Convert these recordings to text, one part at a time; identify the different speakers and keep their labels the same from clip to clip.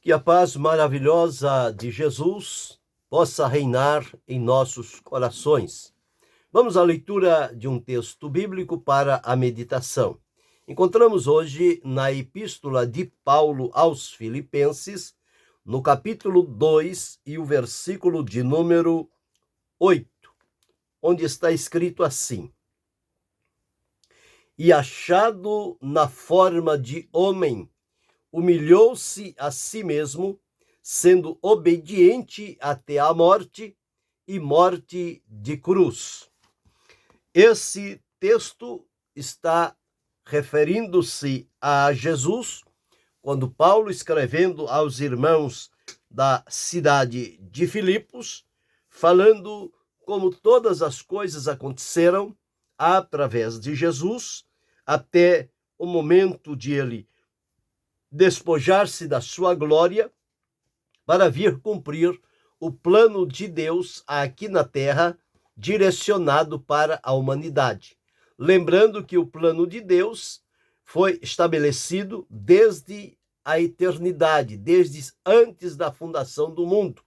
Speaker 1: Que a paz maravilhosa de Jesus possa reinar em nossos corações. Vamos à leitura de um texto bíblico para a meditação. Encontramos hoje na Epístola de Paulo aos Filipenses, no capítulo 2 e o versículo de número 8, onde está escrito assim: E achado na forma de homem, humilhou-se a si mesmo, sendo obediente até a morte e morte de cruz. Esse texto está referindo-se a Jesus, quando Paulo, escrevendo aos irmãos da cidade de Filipos, falando como todas as coisas aconteceram através de Jesus, até o momento de ele despojar-se da sua glória para vir cumprir o plano de Deus aqui na terra, direcionado para a humanidade. Lembrando que o plano de Deus foi estabelecido desde a eternidade, desde antes da fundação do mundo,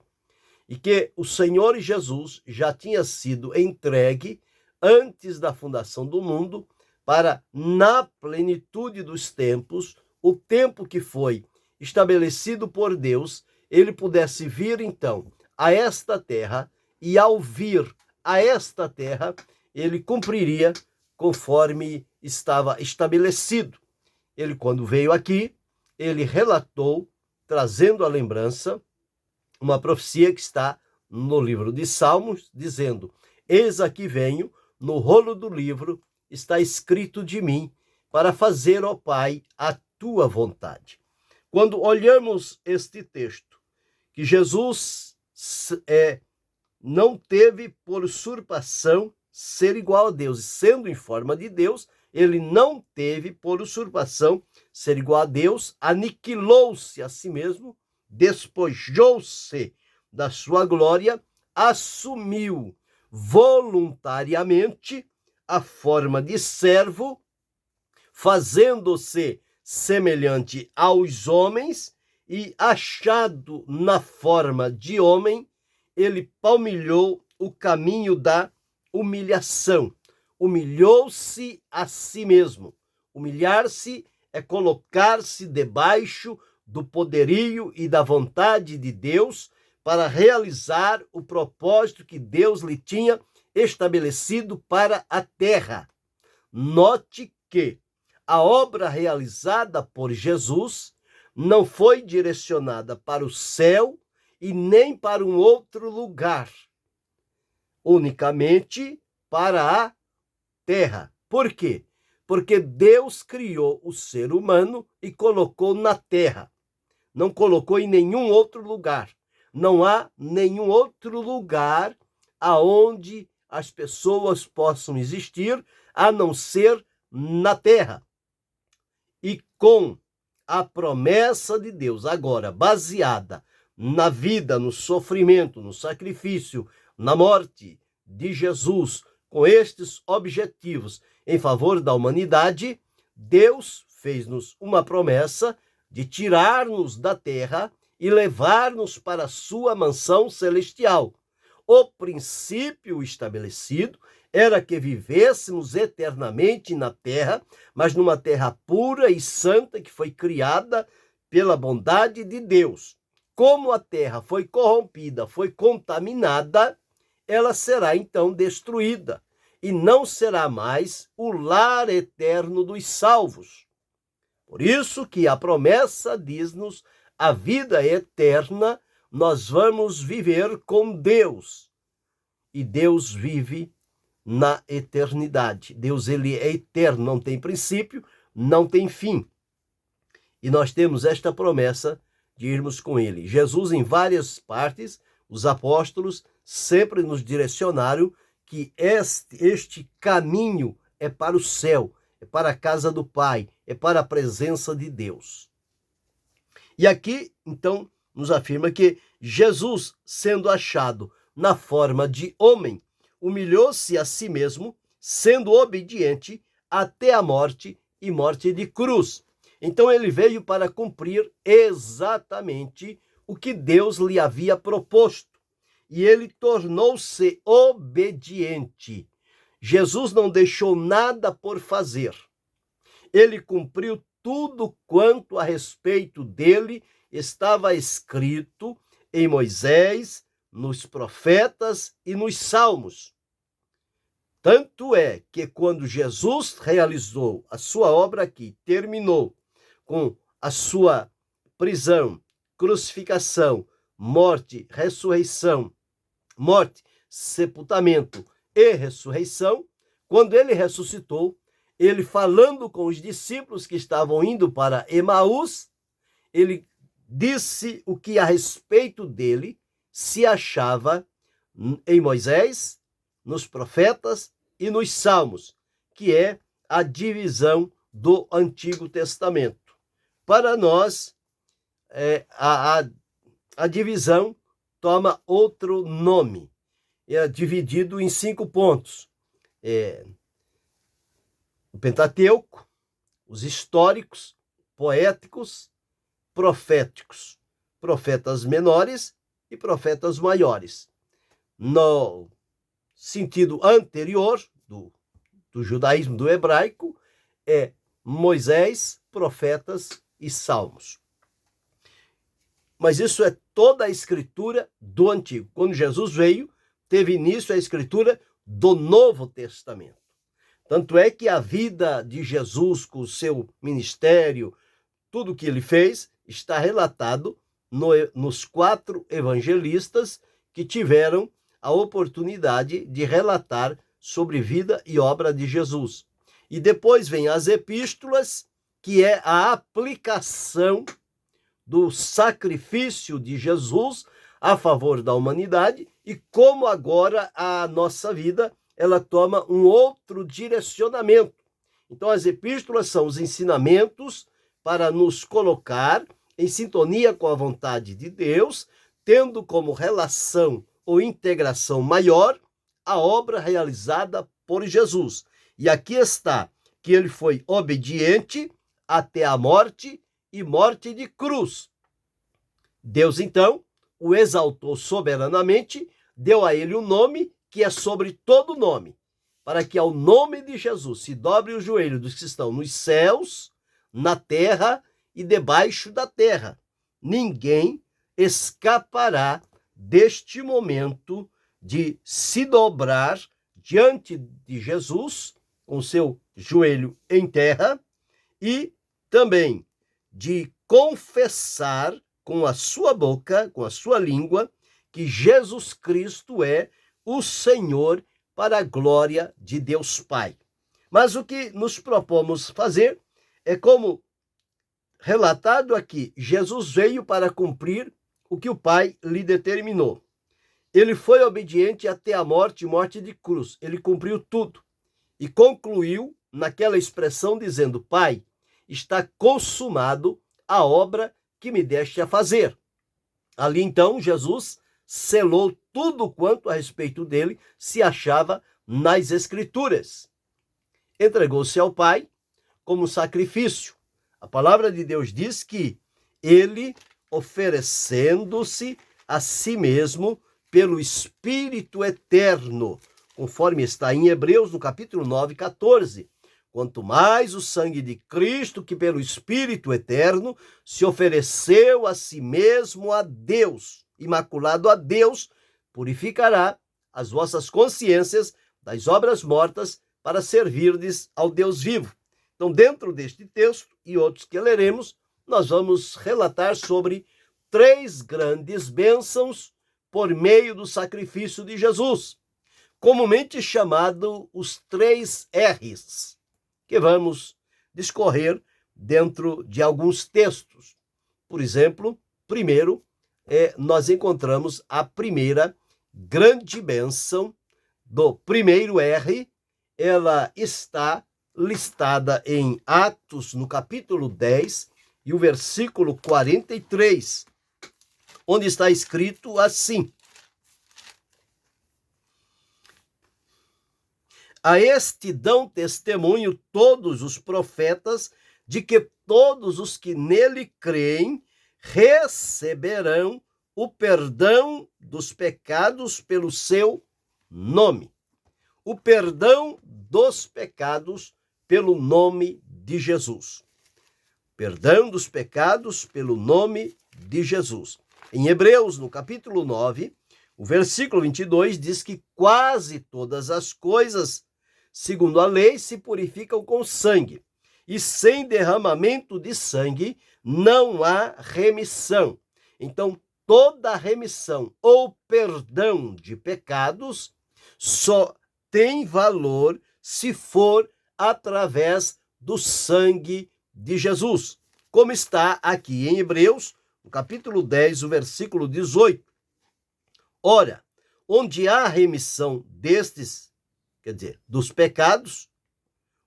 Speaker 1: e que o Senhor Jesus já tinha sido entregue antes da fundação do mundo para, na plenitude dos tempos, o tempo que foi estabelecido por Deus, ele pudesse vir então a esta terra, e ao vir a esta terra, ele cumpriria conforme estava estabelecido. Ele, quando veio aqui, ele relatou, trazendo a lembrança, uma profecia que está no livro de Salmos, dizendo: Eis aqui venho, no rolo do livro está escrito de mim, para fazer, ó Pai, a tua vontade. Quando olhamos este texto, que Jesus não teve por usurpação ser igual a Deus, e sendo em forma de Deus, ele não teve por usurpação ser igual a Deus, aniquilou-se a si mesmo, despojou-se da sua glória, assumiu voluntariamente a forma de servo, fazendo-se semelhante aos homens, e achado na forma de homem, ele palmilhou o caminho da humilhação. Humilhou-se a si mesmo. Humilhar-se é colocar-se debaixo do poderio e da vontade de Deus para realizar o propósito que Deus lhe tinha estabelecido para a terra. Note que a obra realizada por Jesus não foi direcionada para o céu e nem para um outro lugar, unicamente para a terra. Por quê? Porque Deus criou o ser humano e colocou na terra. Não colocou em nenhum outro lugar. Não há nenhum outro lugar aonde as pessoas possam existir, a não ser na terra. E com a promessa de Deus, agora baseada na vida, no sofrimento, no sacrifício, na morte de Jesus, com estes objetivos em favor da humanidade, Deus fez-nos uma promessa de tirar-nos da terra e levar-nos para a sua mansão celestial. O princípio estabelecido era que vivêssemos eternamente na terra, mas numa terra pura e santa que foi criada pela bondade de Deus. Como a terra foi corrompida, foi contaminada, ela será então destruída e não será mais o lar eterno dos salvos. Por isso que a promessa diz-nos a vida eterna, nós vamos viver com Deus. E Deus vive na eternidade. Deus, ele é eterno, não tem princípio, não tem fim. E nós temos esta promessa de irmos com ele. Jesus, em várias partes, os apóstolos sempre nos direcionaram que este caminho é para o céu, é para a casa do Pai, é para a presença de Deus. E aqui, então, nos afirma que Jesus, sendo achado na forma de homem, humilhou-se a si mesmo, sendo obediente até a morte e morte de cruz. Então ele veio para cumprir exatamente o que Deus lhe havia proposto. E ele tornou-se obediente. Jesus não deixou nada por fazer. Ele cumpriu tudo quanto a respeito dele estava escrito em Moisés, nos profetas e nos salmos. Tanto é que quando Jesus realizou a sua obra aqui, terminou com a sua prisão, crucificação, morte, ressurreição, morte, sepultamento e ressurreição, quando ele ressuscitou, ele falando com os discípulos que estavam indo para Emaús, ele disse o que a respeito dele se achava em Moisés, nos profetas e nos salmos, que é a divisão do Antigo Testamento. Para nós, a divisão toma outro nome. É dividido em 5 pontos. O Pentateuco, os históricos, poéticos, proféticos, profetas menores e profetas maiores. No sentido anterior do judaísmo, do hebraico, é Moisés, profetas e salmos. Mas isso é toda a escritura do Antigo. Quando Jesus veio, teve início a escritura do Novo Testamento. Tanto é que a vida de Jesus, com o seu ministério, tudo que ele fez, está relatado nos 4 evangelistas que tiveram a oportunidade de relatar sobre vida e obra de Jesus. E depois vem as epístolas, que é a aplicação do sacrifício de Jesus a favor da humanidade e como agora a nossa vida ela toma um outro direcionamento. Então as epístolas são os ensinamentos para nos colocar em sintonia com a vontade de Deus, tendo como relação ou integração maior a obra realizada por Jesus. E aqui está que ele foi obediente até a morte e morte de cruz. Deus, então, o exaltou soberanamente, deu a ele um nome que é sobre todo nome, para que ao nome de Jesus se dobre o joelho dos que estão nos céus, na terra e debaixo da terra. Ninguém escapará deste momento de se dobrar diante de Jesus, com seu joelho em terra, e também de confessar com a sua boca, com a sua língua, que Jesus Cristo é o Senhor para a glória de Deus Pai. Mas o que nos propomos fazer é como relatado aqui, Jesus veio para cumprir o que o Pai lhe determinou. Ele foi obediente até a morte, morte de cruz. Ele cumpriu tudo e concluiu naquela expressão dizendo: Pai, está consumado a obra que me deste a fazer. Ali então Jesus selou tudo quanto a respeito dele se achava nas Escrituras. Entregou-se ao Pai como sacrifício. A palavra de Deus diz que ele, oferecendo-se a si mesmo pelo Espírito Eterno, conforme está em Hebreus, no capítulo 9, 14. Quanto mais o sangue de Cristo, que pelo Espírito Eterno se ofereceu a si mesmo a Deus, imaculado a Deus, purificará as vossas consciências das obras mortas para servirdes ao Deus vivo. Então, dentro deste texto e outros que leremos, nós vamos relatar sobre 3 grandes bênçãos por meio do sacrifício de Jesus, comumente chamado os 3 R's, que vamos discorrer dentro de alguns textos. Por exemplo, primeiro, nós encontramos a primeira grande bênção do primeiro R. Ela está listada em Atos, no capítulo 10, e o versículo 43, onde está escrito assim: A este dão testemunho todos os profetas de que todos os que nele creem receberão o perdão dos pecados pelo seu nome. O perdão dos pecados pelo nome de Jesus. Perdão dos pecados pelo nome de Jesus. Em Hebreus, no capítulo 9, o versículo 22 diz que quase todas as coisas, segundo a lei, se purificam com sangue, e sem derramamento de sangue não há remissão. Então, toda remissão ou perdão de pecados só tem valor se for através do sangue de Jesus, como está aqui em Hebreus, no capítulo 10, o versículo 18. Ora, onde há remissão destes, quer dizer, dos pecados,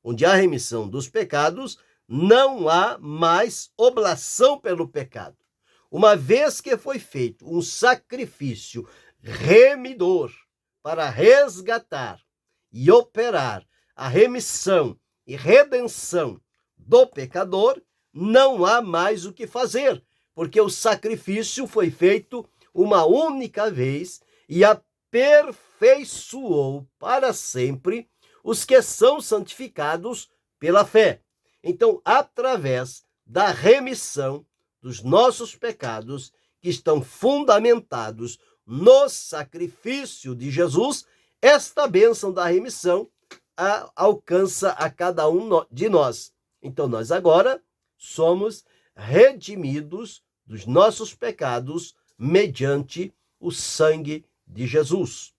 Speaker 1: onde há remissão dos pecados, não há mais oblação pelo pecado. Uma vez que foi feito um sacrifício remidor para resgatar e operar a remissão e redenção do pecador, não há mais o que fazer, porque o sacrifício foi feito uma única vez e aperfeiçoou para sempre os que são santificados pela fé. Então, através da remissão dos nossos pecados, que estão fundamentados no sacrifício de Jesus, esta bênção da remissão alcança a cada um de nós. Então, nós agora somos redimidos dos nossos pecados mediante o sangue de Jesus.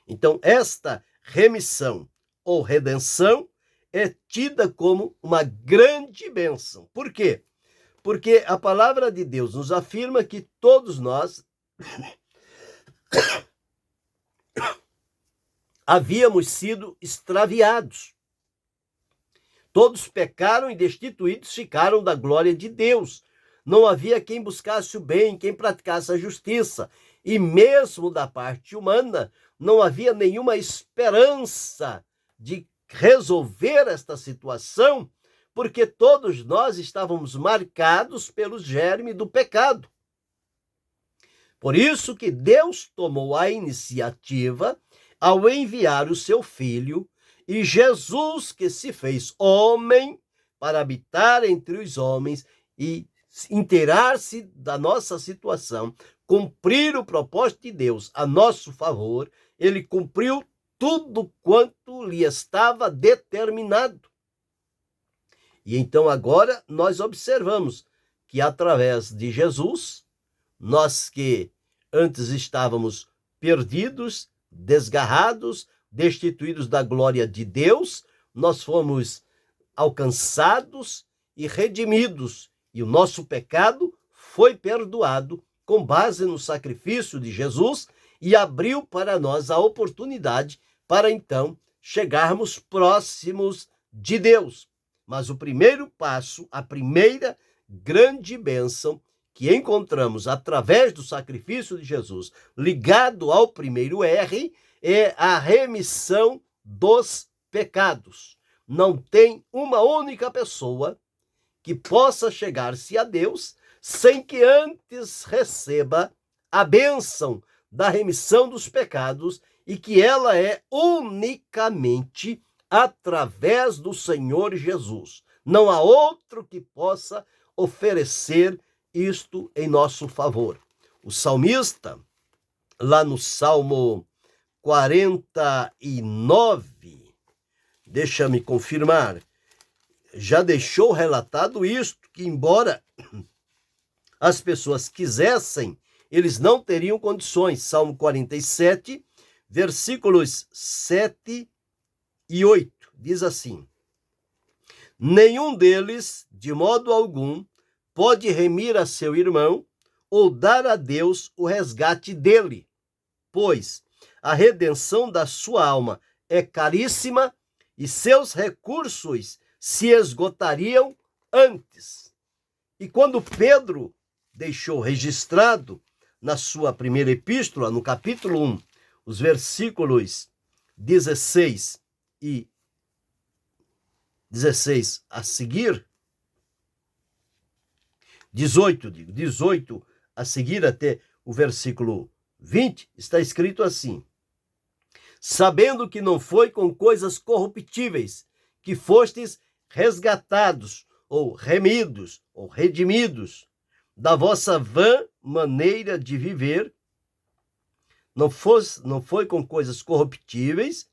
Speaker 1: Então, esta remissão ou redenção é tida como uma grande bênção. Por quê? Porque a palavra de Deus nos afirma que todos nós havíamos sido extraviados. Todos pecaram e destituídos ficaram da glória de Deus. Não havia quem buscasse o bem, quem praticasse a justiça. E mesmo da parte humana, não havia nenhuma esperança de resolver esta situação, porque todos nós estávamos marcados pelo germe do pecado. Por isso que Deus tomou a iniciativa ao enviar o seu Filho, e Jesus, que se fez homem para habitar entre os homens e inteirar-se da nossa situação, cumprir o propósito de Deus a nosso favor, ele cumpriu tudo quanto lhe estava determinado. E então agora nós observamos que através de Jesus, nós que antes estávamos perdidos, desgarrados, destituídos da glória de Deus, nós fomos alcançados e redimidos, e o nosso pecado foi perdoado com base no sacrifício de Jesus e abriu para nós a oportunidade para então chegarmos próximos de Deus. Mas o primeiro passo, a primeira grande bênção que encontramos através do sacrifício de Jesus, ligado ao primeiro R, é a remissão dos pecados. Não tem uma única pessoa que possa chegar-se a Deus sem que antes receba a bênção da remissão dos pecados, e que ela é unicamente através do Senhor Jesus. Não há outro que possa oferecer isto em nosso favor. O salmista, lá no Salmo 49, deixa-me confirmar, já deixou relatado isto, que embora as pessoas quisessem, eles não teriam condições. Salmo 47, versículos 7 e 8, diz assim: nenhum deles, de modo algum, pode remir a seu irmão ou dar a Deus o resgate dele, pois a redenção da sua alma é caríssima e seus recursos se esgotariam antes. E quando Pedro deixou registrado na sua primeira epístola, no capítulo 1, os versículos 16 e 16 a seguir, 18 a seguir até o versículo 20, está escrito assim: sabendo que não foi com coisas corruptíveis que fostes resgatados, ou remidos, ou redimidos, da vossa vã maneira de viver. Não foi com coisas corruptíveis,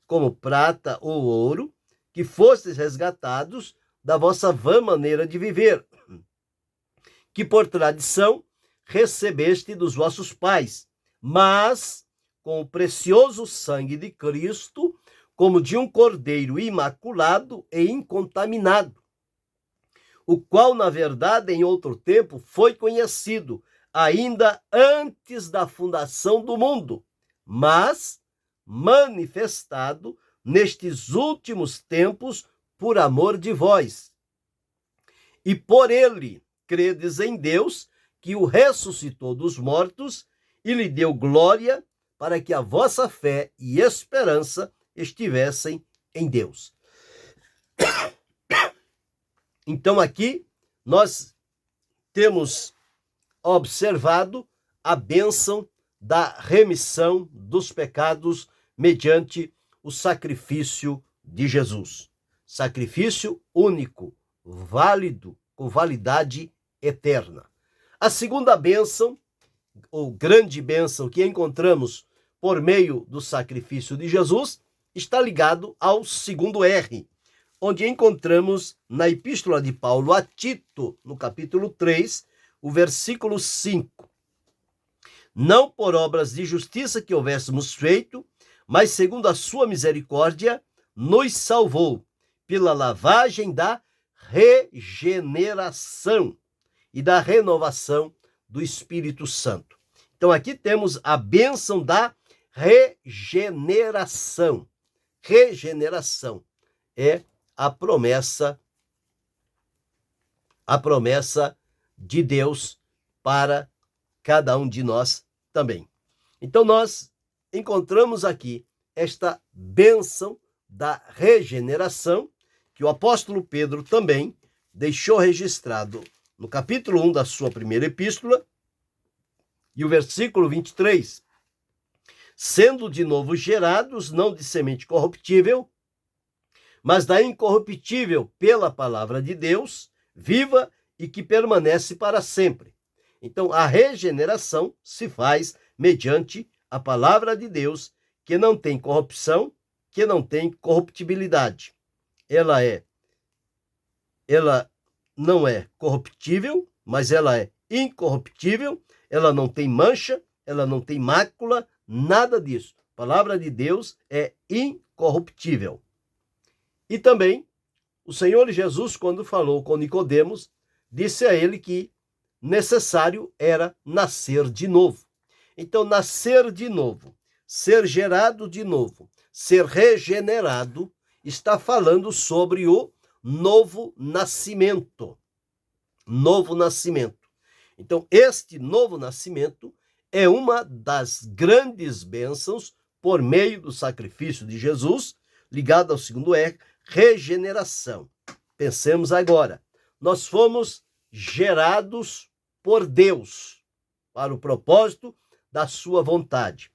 Speaker 1: como prata ou ouro, que fostes resgatados da vossa vã maneira de viver, que por tradição recebeste dos vossos pais, mas com o precioso sangue de Cristo, como de um cordeiro imaculado e incontaminado, o qual, na verdade, em outro tempo foi conhecido, ainda antes da fundação do mundo, mas manifestado nestes últimos tempos por amor de vós. E por ele credes em Deus, que o ressuscitou dos mortos e lhe deu glória, para que a vossa fé e esperança estivessem em Deus. Então aqui nós temos observado a bênção da remissão dos pecados mediante o sacrifício de Jesus. Sacrifício único, válido, com validade eterna. A segunda bênção, ou grande bênção que encontramos por meio do sacrifício de Jesus, está ligado ao segundo R, onde encontramos na epístola de Paulo a Tito, no capítulo 3, o versículo 5. Não por obras de justiça que houvéssemos feito, mas segundo a sua misericórdia, nos salvou pela lavagem da regeneração e da renovação do Espírito Santo. Então aqui temos a bênção da regeneração. Regeneração é a promessa de Deus para cada um de nós também. Então nós encontramos aqui esta bênção da regeneração, que o apóstolo Pedro também deixou registrado no capítulo 1 da sua primeira epístola, e o versículo 23, sendo de novo gerados, não de semente corruptível, mas da incorruptível pela palavra de Deus, viva e que permanece para sempre. Então, a regeneração se faz mediante a palavra de Deus, que não tem corrupção, que não tem corruptibilidade. Ela não é corruptível, mas ela é incorruptível, ela não tem mancha, ela não tem mácula, nada disso. A palavra de Deus é incorruptível. E também, o Senhor Jesus, quando falou com Nicodemos, disse a ele que necessário era nascer de novo. Então, nascer de novo, ser gerado de novo, ser regenerado, está falando sobre o novo nascimento. Novo nascimento. Então, este novo nascimento é uma das grandes bênçãos por meio do sacrifício de Jesus, ligado ao segundo R, regeneração. Pensemos agora, nós fomos gerados por Deus para o propósito da sua vontade.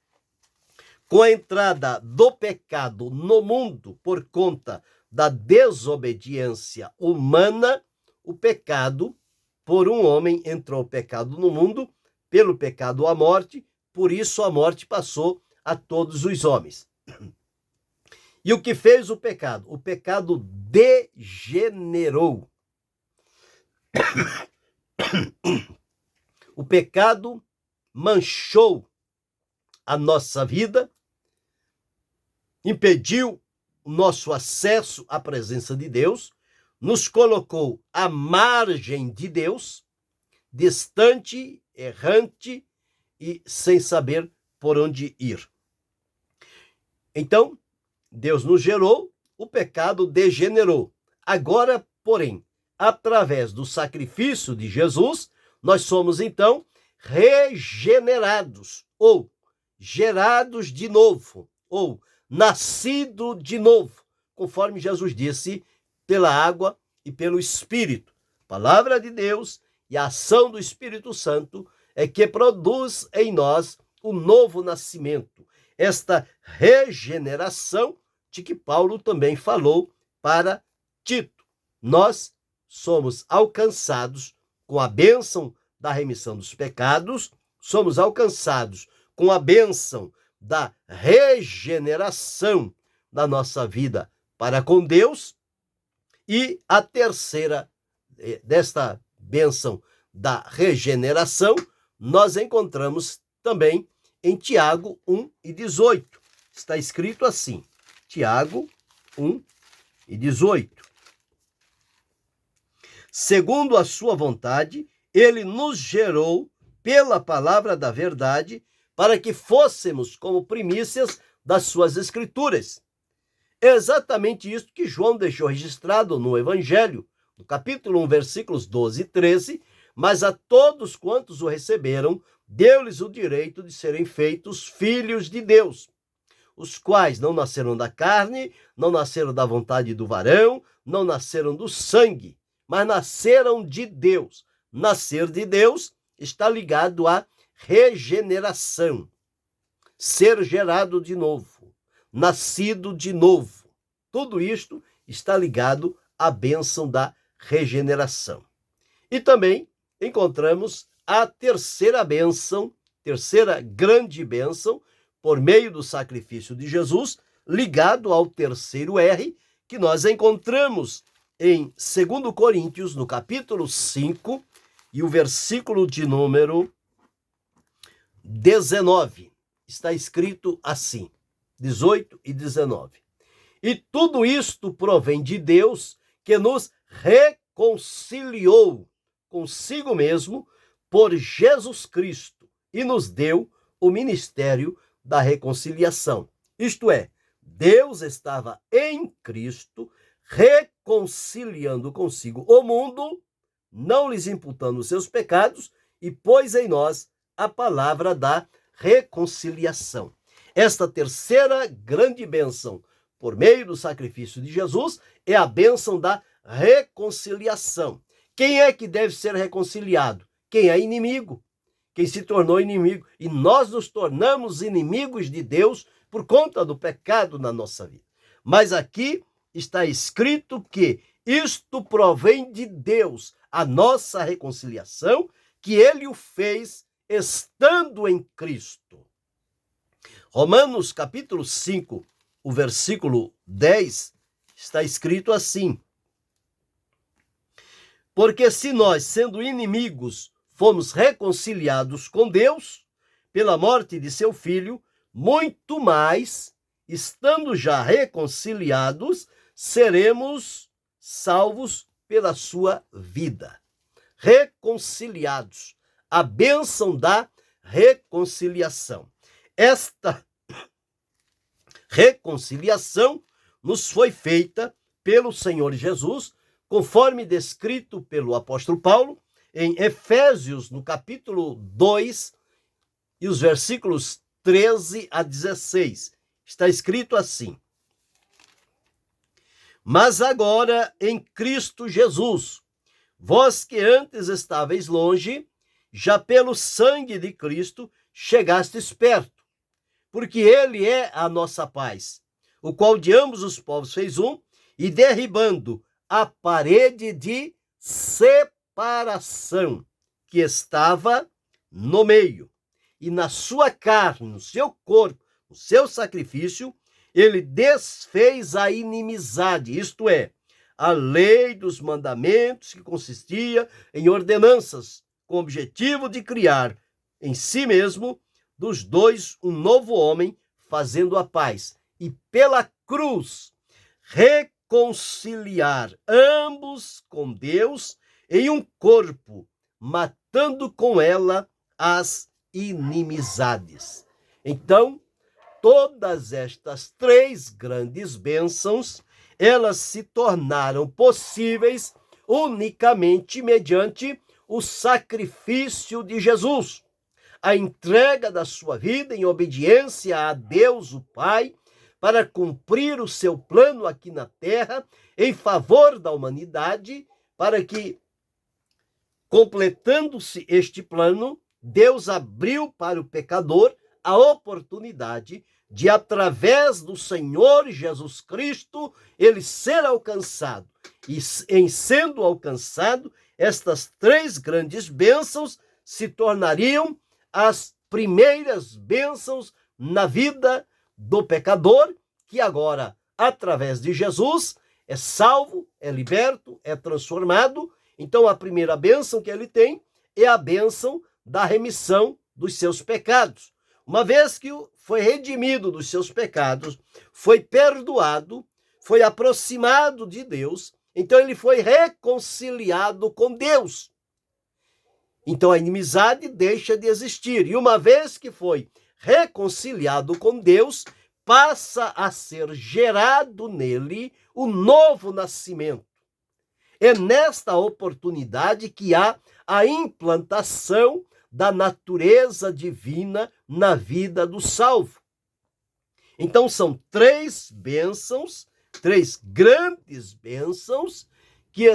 Speaker 1: Com a entrada do pecado no mundo por conta da desobediência humana, o pecado, por um homem entrou o pecado no mundo, pelo pecado a morte, por isso a morte passou a todos os homens. E o que fez o pecado? O pecado degenerou. O pecado manchou a nossa vida, impediu o nosso acesso à presença de Deus, nos colocou à margem de Deus, distante, errante e sem saber por onde ir. Então, Deus nos gerou, o pecado degenerou. Agora, porém, através do sacrifício de Jesus, nós somos então regenerados, ou gerados de novo, ou nascido de novo, conforme Jesus disse, pela água e pelo Espírito. Palavra de Deus e a ação do Espírito Santo é que produz em nós o novo nascimento, esta regeneração de que Paulo também falou para Tito. Nós somos alcançados com a bênção da remissão dos pecados, somos alcançados com a bênção da regeneração da nossa vida para com Deus, e a terceira desta bênção da regeneração nós encontramos também em Tiago 1:18. Está escrito assim, Tiago 1:18. Segundo a sua vontade, ele nos gerou pela palavra da verdade, para que fôssemos como primícias das suas escrituras. É exatamente isso que João deixou registrado no Evangelho, no capítulo 1, versículos 12 e 13, mas a todos quantos o receberam, deu-lhes o direito de serem feitos filhos de Deus, os quais não nasceram da carne, não nasceram da vontade do varão, não nasceram do sangue, mas nasceram de Deus. Nascer de Deus está ligado à regeneração, ser gerado de novo, nascido de novo. Tudo isto está ligado à bênção da regeneração. E também encontramos a terceira bênção, terceira grande bênção, por meio do sacrifício de Jesus, ligado ao terceiro R, que nós encontramos em 2 Coríntios, no capítulo 5, e o versículo de número 19. Está escrito assim, 18 e 19. E tudo isto provém de Deus, que nos reconciliou consigo mesmo por Jesus Cristo e nos deu o ministério da reconciliação. Isto é, Deus estava em Cristo reconciliando consigo o mundo, não lhes imputando os seus pecados, e pôs em nós a palavra da reconciliação. Esta terceira grande bênção, por meio do sacrifício de Jesus, é a bênção da reconciliação. Quem é que deve ser reconciliado? Quem é inimigo? Quem se tornou inimigo. E nós nos tornamos inimigos de Deus por conta do pecado na nossa vida. Mas aqui está escrito que isto provém de Deus, a nossa reconciliação, que ele o fez estando em Cristo. Romanos capítulo 5, o versículo 10, está escrito assim: porque se nós, sendo inimigos, fomos reconciliados com Deus pela morte de seu Filho, muito mais, estando já reconciliados, seremos salvos pela sua vida. Reconciliados. A bênção da reconciliação. Esta reconciliação nos foi feita pelo Senhor Jesus, conforme descrito pelo apóstolo Paulo, em Efésios, no capítulo 2, e os versículos 13 a 16. Está escrito assim: mas agora em Cristo Jesus, vós que antes estáveis longe, já pelo sangue de Cristo chegastes perto, porque ele é a nossa paz, o qual de ambos os povos fez um, e derribando a parede de separação que estava no meio, e na sua carne, no seu corpo, no seu sacrifício, ele desfez a inimizade, isto é, a lei dos mandamentos, que consistia em ordenanças, com o objetivo de criar em si mesmo dos dois um novo homem, fazendo a paz, e pela cruz reconciliar ambos com Deus em um corpo, matando com ela as inimizades. Então, todas estas três grandes bênçãos, elas se tornaram possíveis unicamente mediante o sacrifício de Jesus, a entrega da sua vida em obediência a Deus, o Pai, para cumprir o seu plano aqui na terra, em favor da humanidade, para que Completando-se este plano, Deus abriu para o pecador a oportunidade de, através do Senhor Jesus Cristo, ele ser alcançado. E em sendo alcançado, estas três grandes bênçãos se tornariam as primeiras bênçãos na vida do pecador, que agora, através de Jesus, é salvo, é liberto, é transformado. Então, a primeira bênção que ele tem é a bênção da remissão dos seus pecados. Uma vez que foi redimido dos seus pecados, foi perdoado, foi aproximado de Deus, então ele foi reconciliado com Deus. Então a inimizade deixa de existir. E uma vez que foi reconciliado com Deus, passa a ser gerado nele o novo nascimento. É nesta oportunidade que há a implantação da natureza divina na vida do salvo. Então são três bênçãos, três grandes bênçãos que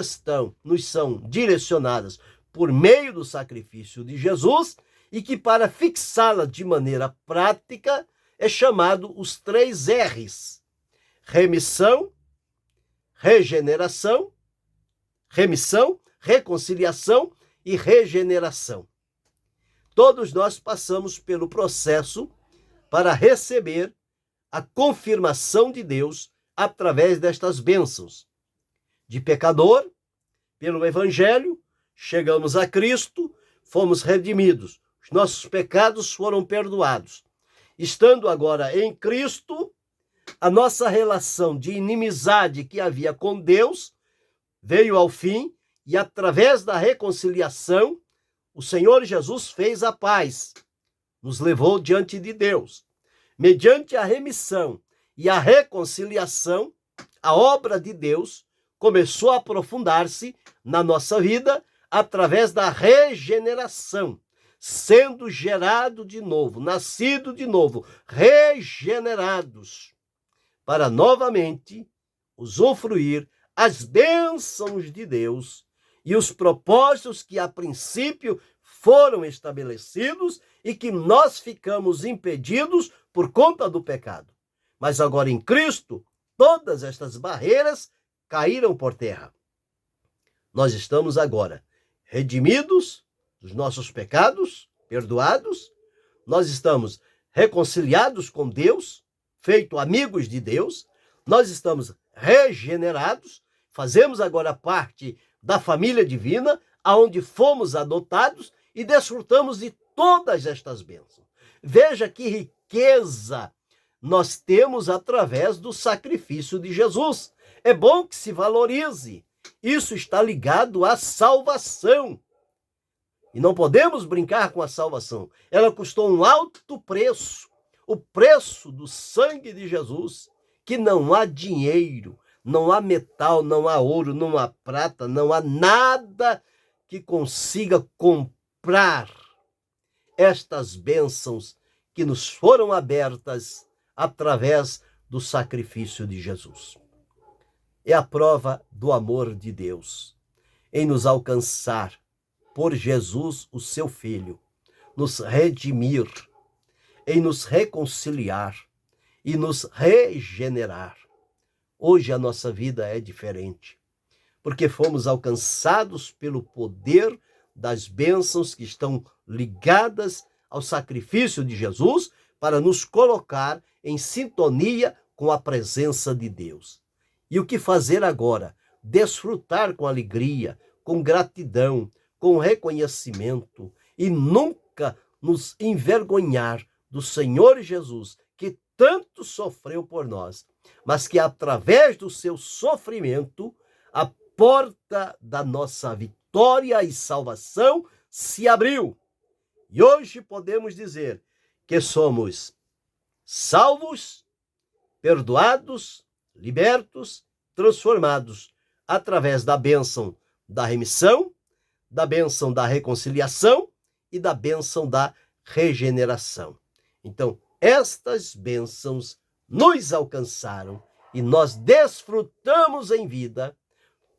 Speaker 1: nos são direcionadas por meio do sacrifício de Jesus e que, para fixá-la de maneira prática, é chamado os três R's: remissão, regeneração, reconciliação e regeneração. Todos nós passamos pelo processo para receber a confirmação de Deus através destas bênçãos. De pecador, pelo Evangelho, chegamos a Cristo, fomos redimidos, os nossos pecados foram perdoados. Estando agora em Cristo, a nossa relação de inimizade que havia com Deus veio ao fim e, através da reconciliação, o Senhor Jesus fez a paz, nos levou diante de Deus. Mediante a remissão e a reconciliação, a obra de Deus começou a aprofundar-se na nossa vida através da regeneração, sendo gerado de novo, nascido de novo, regenerados, para novamente usufruir as bênçãos de Deus e os propósitos que a princípio foram estabelecidos e que nós ficamos impedidos por conta do pecado. Mas agora em Cristo, todas estas barreiras caíram por terra. Nós estamos agora redimidos dos nossos pecados, perdoados, nós estamos reconciliados com Deus, feito amigos de Deus, nós estamos regenerados, fazemos agora parte da família divina, aonde fomos adotados e desfrutamos de todas estas bênçãos. Veja que riqueza nós temos através do sacrifício de Jesus. É bom que se valorize. Isso está ligado à salvação. E não podemos brincar com a salvação. Ela custou um alto preço, o preço do sangue de Jesus, que não há dinheiro, não há metal, não há ouro, não há prata, não há nada que consiga comprar estas bênçãos que nos foram abertas através do sacrifício de Jesus. É a prova do amor de Deus em nos alcançar por Jesus, o seu Filho, nos redimir, em nos reconciliar e nos regenerar. Hoje a nossa vida é diferente, porque fomos alcançados pelo poder das bênçãos que estão ligadas ao sacrifício de Jesus para nos colocar em sintonia com a presença de Deus. E o que fazer agora? Desfrutar com alegria, com gratidão, com reconhecimento e nunca nos envergonhar do Senhor Jesus, que tanto sofreu por nós, mas que através do seu sofrimento, a porta da nossa vitória e salvação se abriu. E hoje podemos dizer que somos salvos, perdoados, libertos, transformados através da bênção da remissão, da bênção da reconciliação e da bênção da regeneração. Então, estas bênçãos nos alcançaram e nós desfrutamos em vida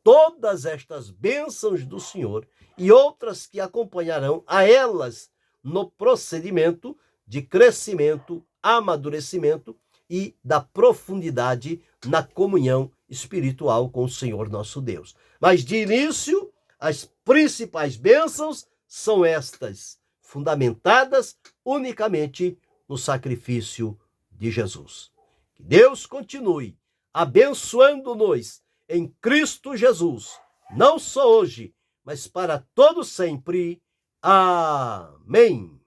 Speaker 1: todas estas bênçãos do Senhor e outras que acompanharão a elas no procedimento de crescimento, amadurecimento e da profundidade na comunhão espiritual com o Senhor nosso Deus. Mas de início, as principais bênçãos são estas, fundamentadas unicamente no sacrifício de Jesus. Que Deus continue abençoando-nos em Cristo Jesus, não só hoje, mas para todo sempre. Amém.